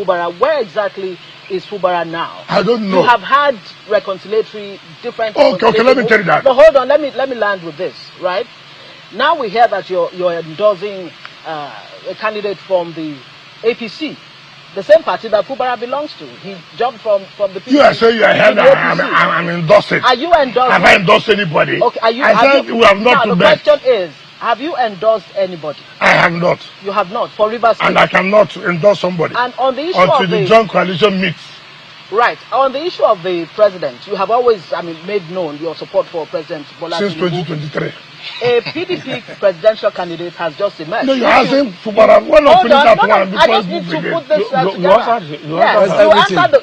Fubara. Where exactly is Fubara now? I don't know. You have had reconciliatory different. Okay, let me tell you that. But hold on, let me land with this, right? Now we hear that you're endorsing a candidate from the APC, the same party that Fubara belongs to. He jumped from the PDP. You are saying you are heard I'm endorsing. Are you endorsing? Have I endorsed anybody? Okay, I said we have not. Now the question is, have you endorsed anybody? I have not. You have not for Rivers State. And I cannot endorse somebody. And on the issue until of the joint coalition meets. Right. On the issue of the president, you have always, made known your support for President Bola since Tinubu. 2023. A PDP presidential candidate has just emerged. No, you asked him Fubara. Why not finish that one before I just need to put this together.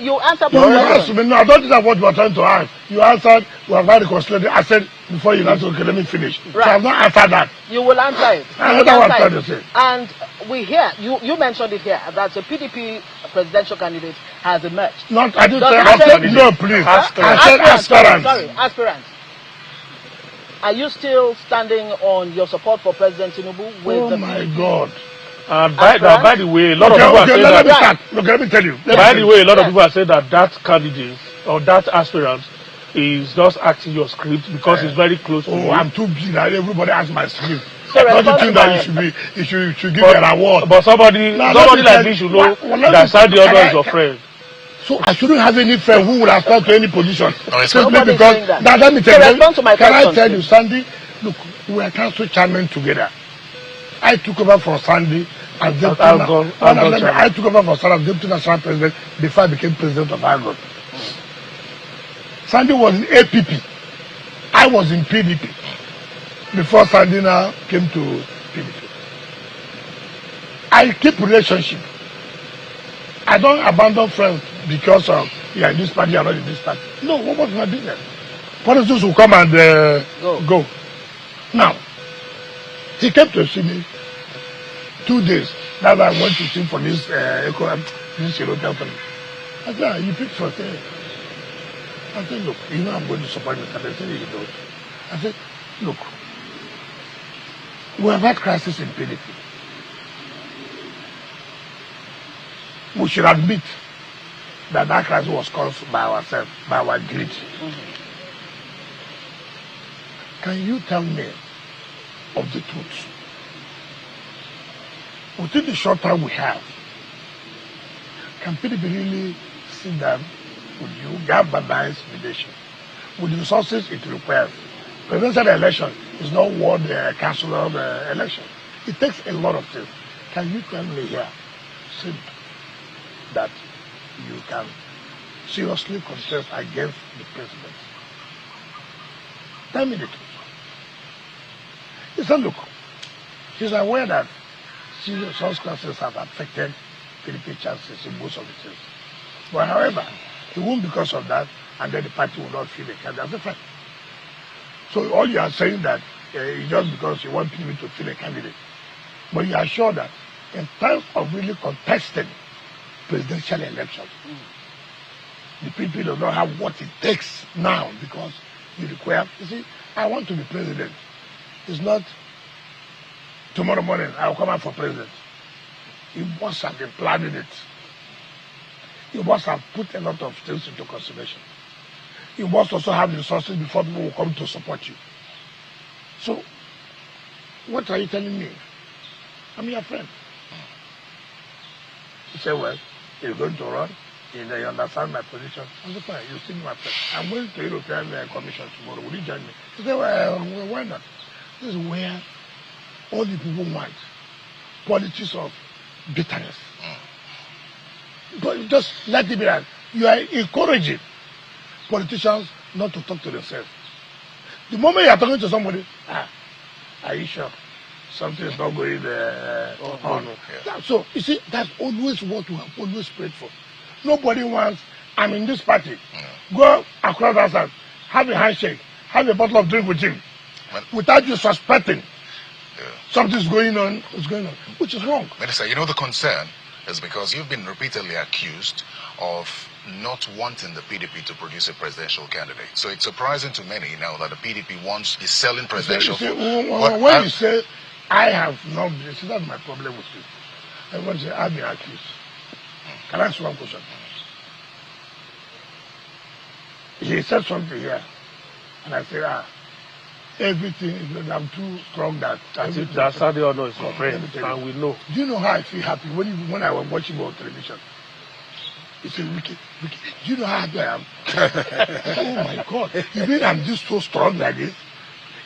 You answered. No, you asked me. No, I don't think that's what you were trying to ask. You answered. We have had a conciliation. I said before you answered, okay, let me finish. Right. So I have not answered that. You will answer it. That's what I'm trying to say. And we hear you mentioned it here that the PDP presidential candidate has emerged. Not. I didn't say aspirant. No, please. I said aspirant. Sorry, aspirant. Are you still standing on your support for President Tinubu? Oh my God. By the way, a lot of people are saying that. Look, let me tell you. By the way, a lot of people are saying that candidate or that aspirant is just acting your script because it's very close to you. I'm too big now. Everybody has my script. So don't you think that you should give me an award? But somebody like me should know that Sandy Odo is your friend. So I shouldn't have any friend who would aspire to any position. Simply because that. Let me tell you. Can I tell you, Sandy? Look, we are council chairman together. I took over for Sandy as deputy. I took over for Sandy as deputy national president before I became president of Argon. Sandy was in APP. I was in PDP before Sandy now came to PDP. I keep relationship. I don't abandon friends because of you are in this party, you are not in this party. No, what was my business? Politicians will come and go. Now, he came to see me 2 days. Now I went to sing for this European family. I said, you picked for thing. I said, look, you know I'm going to support you. I said, you don't. I said, look, we have had crisis in PDP. We should admit that crisis was caused by ourselves, by our greed. Can you tell me of the truth? Within the short time we have, can PDP really sit down with you, galvanize the nation with the resources it requires? Presidential election is not ward council election. It takes a lot of things. Can you tell me here, simple, that you can seriously contest against the president? Tell me the truth. He said, look, he's aware that serious consequences have affected PDP chances in most of the things. But however, he won't because of that, and then the party will not feel the candidate. That's a fact. So all you are saying that is just because you want PDP to feel a candidate. But you are sure that in terms of really contesting presidential elections, the people do not have what it takes now because you require. You see, I want to be president. It's not tomorrow morning I'll come out for president. You must have been planning it. You must have put a lot of things into consideration. You must also have the resources before people will come to support you. So, what are you telling me? I'm your friend. He said, well, you're going to run, you understand my position. I said, fine, you see my friend. I'm going to European Commission tomorrow. Will you join me? He said, well, why not? This is where all the people want politics of bitterness. But just let it be that. You are encouraging politicians not to talk to themselves. The moment you are talking to somebody, are you sure something is not going on? Yeah. So, you see, that's always what we have always prayed for. Nobody wants, I'm in this party. Go across the side, have a handshake, have a bottle of drink with him, without you suspecting something's going on, which is wrong. Minister, you know the concern is because you've been repeatedly accused of not wanting the PDP to produce a presidential candidate. So it's surprising to many now that the PDP is selling presidential. When you say, I have not been, that's my problem with you. I want to say, I've been accused. Can I ask one question? He said something here, and I said, everything is I'm too strong that. That's how the honor is for friends, and we know. Do you know how I feel happy when I was watching on television? It's a wicked. Do you know how happy I am? Oh my God! You mean I'm just so strong like this?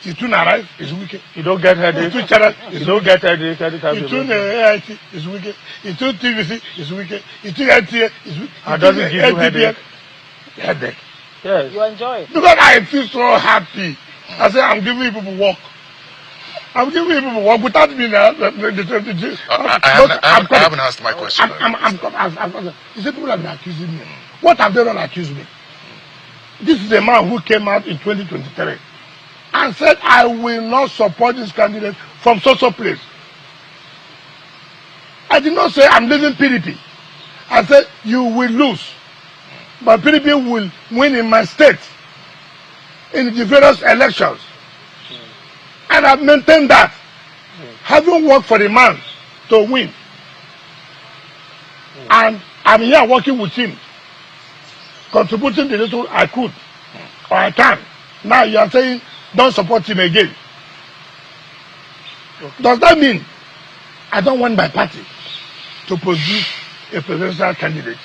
You tune arrive, it's wicked. You don't get headache. You don't get headache anytime you tune AIT, it's wicked. You tune TVC, it's wicked. You tune NTA, it's wicked. It doesn't give you headache. Headache. Yes. You enjoy it. Because I feel so happy. I say I'm giving people work. I'm giving people work without me now. I haven't asked my question. You say people have been accusing me. What have they not accused me? This is a man who came out in 2023 and said, I will not support this candidate from social place. I did not say I'm leaving PDP. I said, you will lose. But PDP will win in my state in the various elections. And I've maintained that. Having worked for the man to win. And I'm here working with him. Contributing the little I could. Or I can. Now you are saying, don't support him again. Okay. Does that mean I don't want my party to produce a presidential candidate?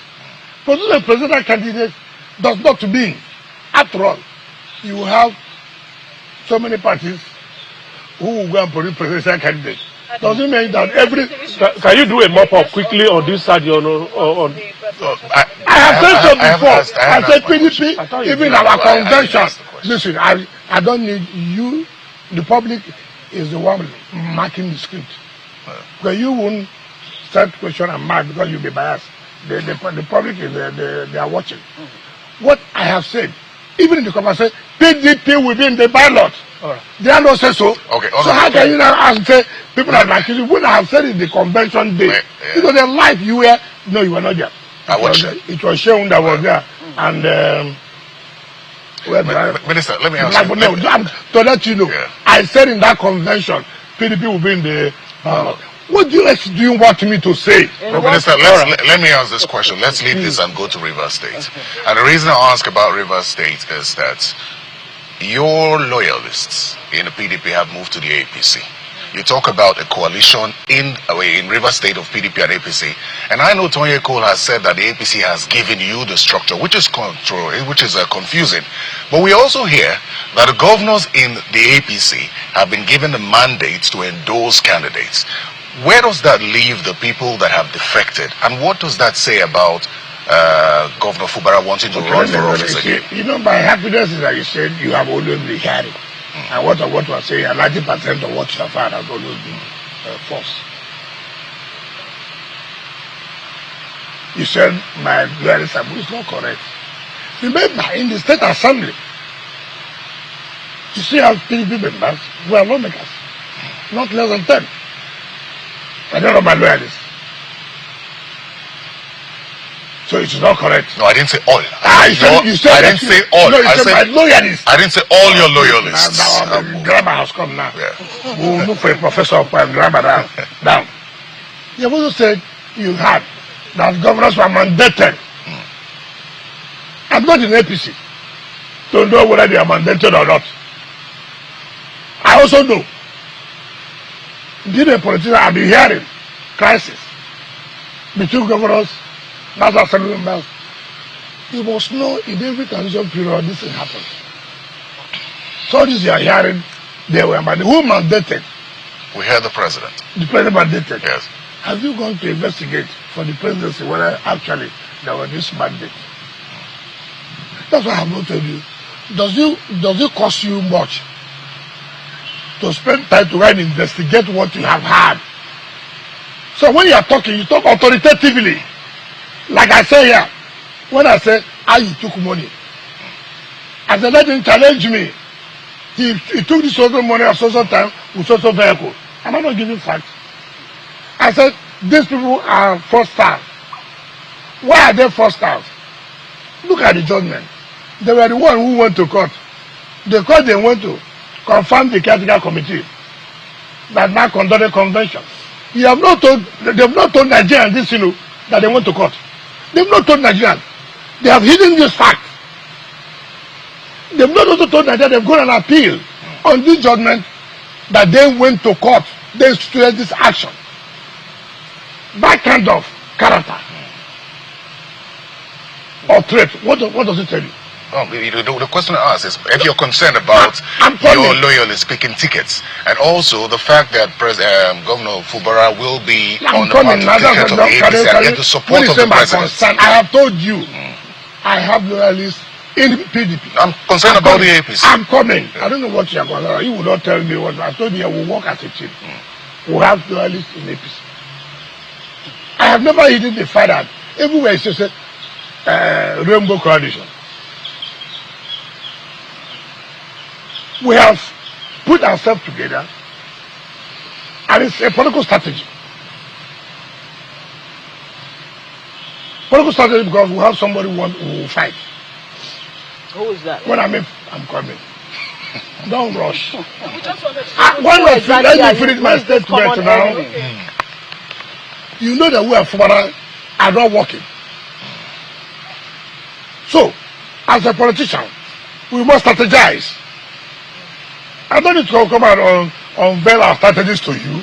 Produce a presidential candidate does not mean, after all, you have so many parties who will go and produce presidential candidates. Does it mean that every... Can you do a mop-up quickly on this side? I have said so before. I said PDP, even our convention. Listen, I don't need you. The public is the one marking the script. Because you won't start question and mark because you'll be biased. The public is they are watching. What I have said, even in the conversation, PDP will be in the ballot. Right. They are not say so. Okay. So how can you now say people are like you? When I have said it the convention day, because the life you were, no, you were not there. It was shown that was there, and Minister, let me ask you. To let you know, I said in that convention, PDP will be in the ballot. What do you want me to say? Minister, let me ask this question. Let's leave this and go to Rivers State. And the reason I ask about Rivers State is that your loyalists in the PDP have moved to the APC. You talk about a coalition in Rivers State of PDP and APC. And I know Tony Cole has said that the APC has given you the structure, which is confusing. But we also hear that the governors in the APC have been given the mandate to endorse candidates. Where does that leave the people that have defected? And what does that say about Governor Fubara wanting to run for office again? You know, my happiness is that you said you have always been hearing. And what I was saying, 90% of what you have had has always been false. You said my very sample is not correct. Remember, in the State Assembly, you see how PDP members who are lawmakers, not less than 10. I don't know my loyalists. So it is not correct. No, I didn't say all. I didn't say all. No, I said my loyalists. I didn't say all your loyalists. Now grammar has come now. Yeah. We'll look for a professor of grammar down. You also said you had that governors were mandated. I'm not in APC to know whether they are mandated or not. I also know. Being a politician, I've been hearing crisis between governors, national assembly members. You must know in every transition period this thing happens. So this you are hearing, they were mandated. Who mandated? We heard the president. The president mandated. Yes. Have you gone to investigate for the presidency whether actually there was this mandate? That's what I have not told you. Does it cost you much to spend time to and investigate what you have had? So when you are talking, you talk authoritatively. Like I say here, when I say how you took money, I said let him challenge me. He took this social money at social time with social vehicle. Am I not giving facts? I said these people are fraudsters. Why are they fraudsters? Look at the judgment. They were the one who went to court. The court they went to confirm the caretaker committee that now conducted convention. They have not told Nigerians this, that they went to court. They've not told Nigerians. They have hidden this fact. They've not also told Nigerians they've gone on appeal on this judgment that they went to court. They instituted this action. That kind of character or trait, what does it tell you? Oh, the question I ask is if you're concerned about your loyalists picking tickets, and also the fact that Governor Fubara will be on the party ticket of the APC and get the support of the president. I have told you, I have loyalists in PDP. I'm concerned about the APC. I'm coming. I don't know what you are going to do. You will not tell me what I told you. I will work as a team. We have loyalists in APC. I have never hidden the fact that everywhere it's just a rainbow coalition. We have put ourselves together, and it's a political strategy. Political strategy because we have somebody who will fight. Who is that? When I'm coming. Don't rush. We just wanted to Let me finish my statement now. You know that we are Fubara are not working. So, as a politician, we must strategize. I don't need to come out on unveil our strategies to you.